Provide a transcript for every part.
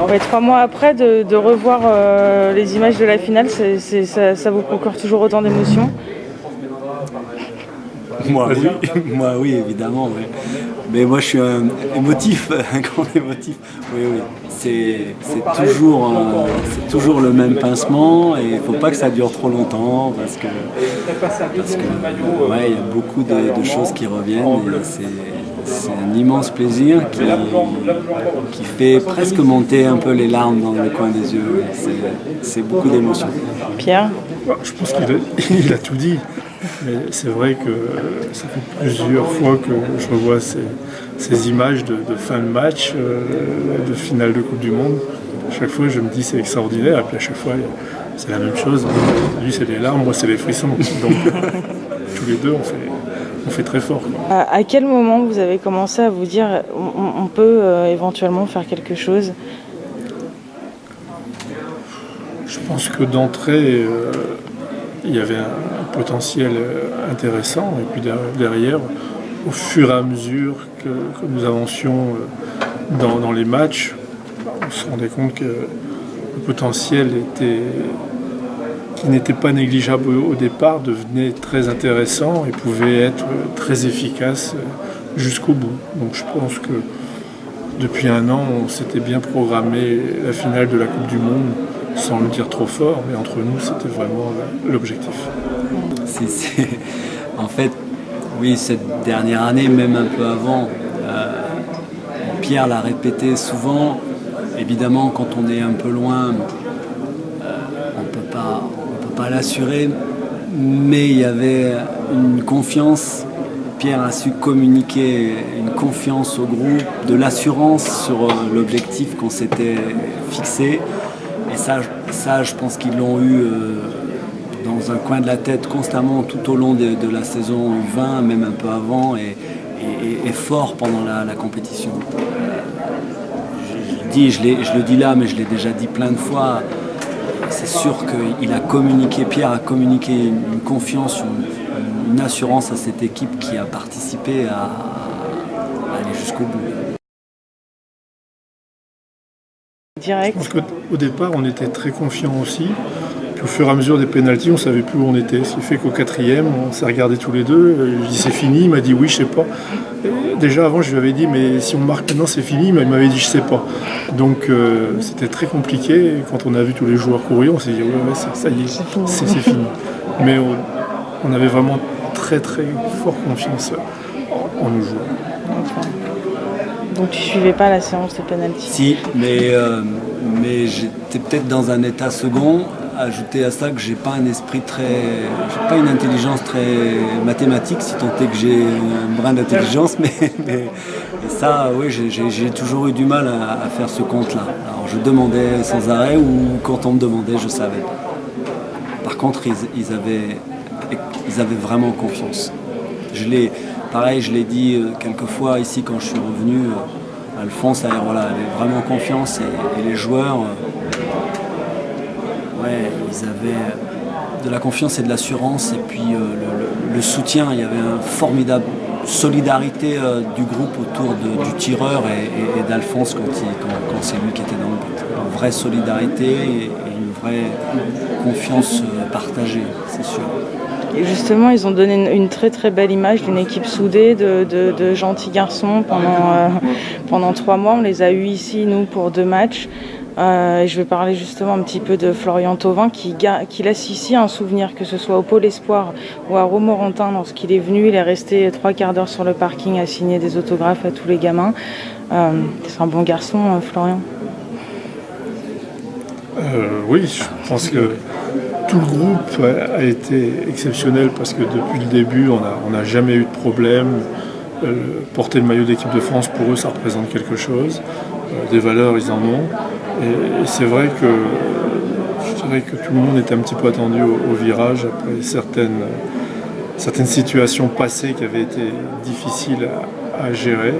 Ouais, 3 mois après, de revoir les images de la finale, ça vous procure toujours autant d'émotions? Moi oui, moi oui évidemment. Ouais. Mais moi je suis un émotif, un grand émotif. Oui oui, c'est toujours le même pincement et il faut pas que ça dure trop longtemps parce que ouais, il y a beaucoup de choses qui reviennent et c'est un immense plaisir qui fait presque monter un peu les larmes dans le coin des yeux. Ouais. C'est beaucoup d'émotions. Pierre? Je pense qu'il a tout dit. Mais c'est vrai que ça fait plusieurs fois que je revois ces images de fin de match, de finale de Coupe du Monde. Chaque fois, je me dis c'est extraordinaire. Et puis à chaque fois, c'est la même chose. Lui, c'est les larmes, moi, c'est les frissons. Donc, tous les deux, on fait très fort. Quoi. À quel moment vous avez commencé à vous dire on peut éventuellement faire quelque chose? Je pense que d'entrée, il y avait un potentiel intéressant. Et puis derrière, au fur et à mesure que nous avancions dans les matchs, on se rendait compte que le potentiel qui n'était pas négligeable au départ, devenait très intéressant et pouvait être très efficace jusqu'au bout. Donc je pense que depuis un an, on s'était bien programmé la finale de la Coupe du Monde, sans le dire trop fort, mais entre nous, c'était vraiment l'objectif. En fait, oui, cette dernière année, même un peu avant, Pierre l'a répété souvent. Évidemment, quand on est un peu loin, on peut pas l'assurer, mais il y avait une confiance. Pierre a su communiquer une confiance au groupe, de l'assurance sur l'objectif qu'on s'était fixé. Et ça, je pense qu'ils l'ont eu dans un coin de la tête constamment tout au long de la saison U20, même un peu avant, et fort pendant la compétition. Je le dis là, mais je l'ai déjà dit plein de fois. C'est sûr que Pierre a communiqué une confiance, une assurance à cette équipe qui a participé à aller jusqu'au bout. Direct. Je pense qu'au départ, on était très confiants aussi. Puis au fur et à mesure des pénaltys, on ne savait plus où on était. Ce qui fait qu'au 4e, on s'est regardés tous les deux. Je lui ai dit c'est fini, il m'a dit oui, je sais pas. Et déjà avant, je lui avais dit mais si on marque maintenant, c'est fini. Mais il m'avait dit je sais pas. Donc c'était très compliqué. Et quand on a vu tous les joueurs courir, on s'est dit ouais, ça y est, c'est fini. Mais on avait vraiment très très fort confiance en nos joueurs. D'accord. Donc tu suivais pas la séance de penalty? Si, mais j'étais peut-être dans un état second. Ajouter à ça que j'ai pas une intelligence très mathématique, si tant est que j'ai un brin d'intelligence, mais et ça, oui, j'ai toujours eu du mal à faire ce compte-là. Alors je demandais sans arrêt ou quand on me demandait, je savais. Par contre, ils avaient vraiment confiance. Pareil, je l'ai dit quelques fois ici quand je suis revenu. Alphonse avait vraiment confiance et les joueurs, ils avaient de la confiance et de l'assurance et puis le soutien. Il y avait une formidable solidarité du groupe autour du tireur et d'Alphonse quand c'est lui qui était dans le but. Une vraie solidarité et une vraie confiance partagée, c'est sûr. Et justement, ils ont donné une très très belle image d'une équipe soudée, de gentils garçons pendant 3 mois. On les a eus ici, nous, pour 2 matchs. Je vais parler justement un petit peu de Florian Thauvin qui laisse ici un souvenir, que ce soit au Pôle Espoir ou à Romorantin. Lorsqu'il est venu, il est resté 3 quarts d'heure sur le parking à signer des autographes à tous les gamins. C'est un bon garçon, Florian. Oui, je pense que tout le groupe a été exceptionnel parce que depuis le début, on n'a jamais eu de problème. Porter le maillot d'équipe de France, pour eux, ça représente quelque chose. Des valeurs, ils en ont. Et c'est vrai que je dirais que tout le monde était un petit peu attendu au virage après certaines situations passées qui avaient été difficiles à gérer.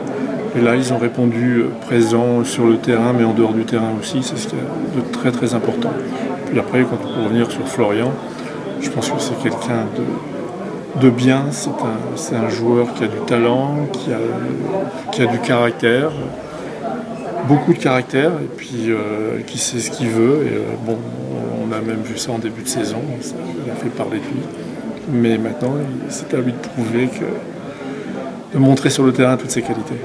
Et là, ils ont répondu présents sur le terrain, mais en dehors du terrain aussi. C'est ce qui est de très très important. Puis après, pour revenir sur Florian, je pense que c'est quelqu'un de bien. C'est un joueur qui a du talent, qui a du caractère. beaucoup de caractère et puis qui sait ce qu'il veut. Et, bon, on a même vu ça en début de saison, ça a fait parler de lui. Mais maintenant, c'est à lui de prouver de montrer sur le terrain toutes ses qualités.